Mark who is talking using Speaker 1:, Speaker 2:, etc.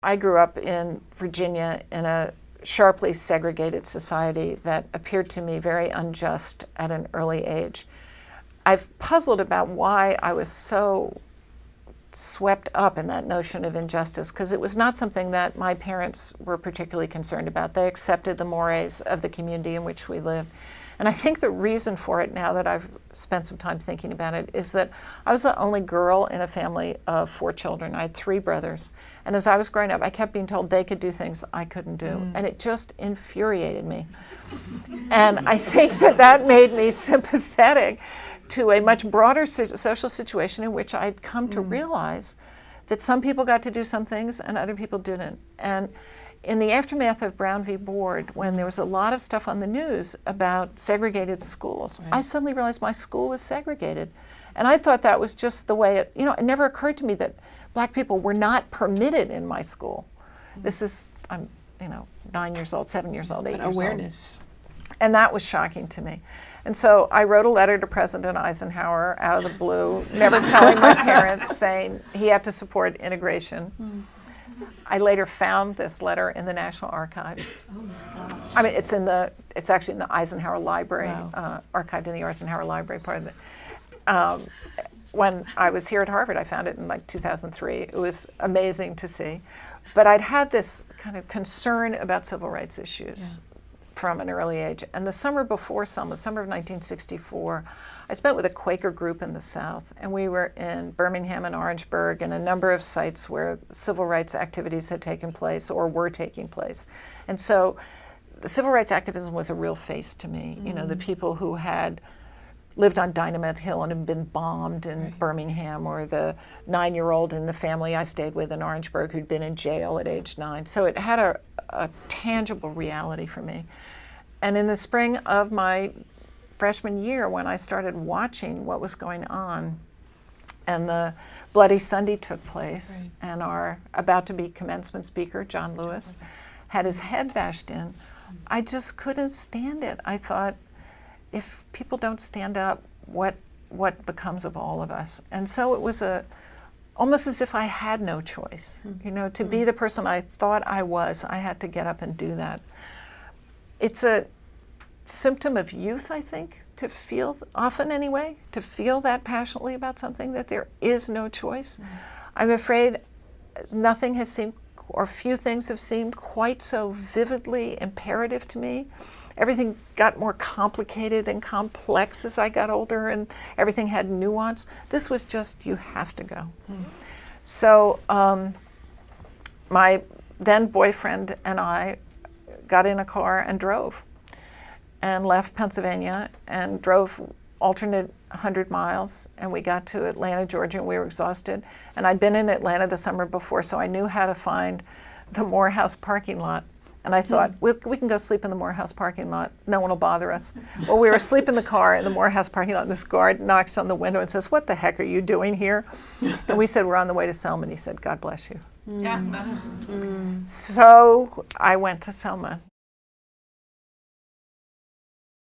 Speaker 1: I grew up in Virginia in a sharply segregated society that appeared to me very unjust at an early age. I've puzzled about why I was so swept up in that notion of injustice, because it was not something that my parents were particularly concerned about. They accepted the mores of the community in which we lived. And I think the reason for it, now that I've spent some time thinking about it, is that I was the only girl in a family of 4 children. I had 3 brothers. And as I was growing up, I kept being told they could do things I couldn't do. And it just infuriated me. And I think that that made me sympathetic to a much broader social situation in which I'd come to realize that some people got to do some things and other people didn't. And in the aftermath of Brown v. Board, when there was a lot of stuff on the news about segregated schools, I suddenly realized my school was segregated. And I thought that was just the way it, it never occurred to me that black people were not permitted in my school. This is, I'm, 9 years old, 7 years old, 8 years old.
Speaker 2: Awareness.
Speaker 1: And that was shocking to me. And so I wrote a letter to President Eisenhower out of the blue, never telling my parents, saying he had to support integration. I later found this letter in the National Archives.
Speaker 2: Oh my gosh.
Speaker 1: I mean, it's actually in the Eisenhower Library, archived in the Eisenhower Library part of it. When I was here at Harvard, I found it in like 2003. It was amazing to see. But I'd had this kind of concern about civil rights issues from an early age. And the summer before Selma, the summer of 1964, I spent with a Quaker group in the South, and we were in Birmingham and Orangeburg and a number of sites where civil rights activities had taken place or were taking place. And so the civil rights activism was a real face to me. The people who had lived on Dynamite Hill and had been bombed in Birmingham, or the 9-year-old in the family I stayed with in Orangeburg who'd been in jail at age 9. So it had a tangible reality for me. And in the spring of my freshman year, when I started watching what was going on, and the Bloody Sunday took place, and our about-to-be commencement speaker, John Lewis, had his head bashed in, I just couldn't stand it. I thought, if people don't stand up, what becomes of all of us? And so it was almost as if I had no choice. To be the person I thought I was, I had to get up and do that. It's a symptom of youth, I think, to feel, often anyway, to feel that passionately about something, that there is no choice. I'm afraid nothing has seemed, or few things have seemed quite so vividly imperative to me. Everything got more complicated and complex as I got older, and everything had nuance. This was just, you have to go. So my then boyfriend and I got in a car and drove, and left Pennsylvania and drove alternate 100 miles, and we got to Atlanta, Georgia, and we were exhausted. And I'd been in Atlanta the summer before, so I knew how to find the Morehouse parking lot. And I thought, we can go sleep in the Morehouse parking lot. No one will bother us. Well, we were asleep in the car in the Morehouse parking lot, and this guard knocks on the window and says, "What the heck are you doing here?" And we said, "We're on the way to Selma." And he said, "God bless you." So I went to Selma.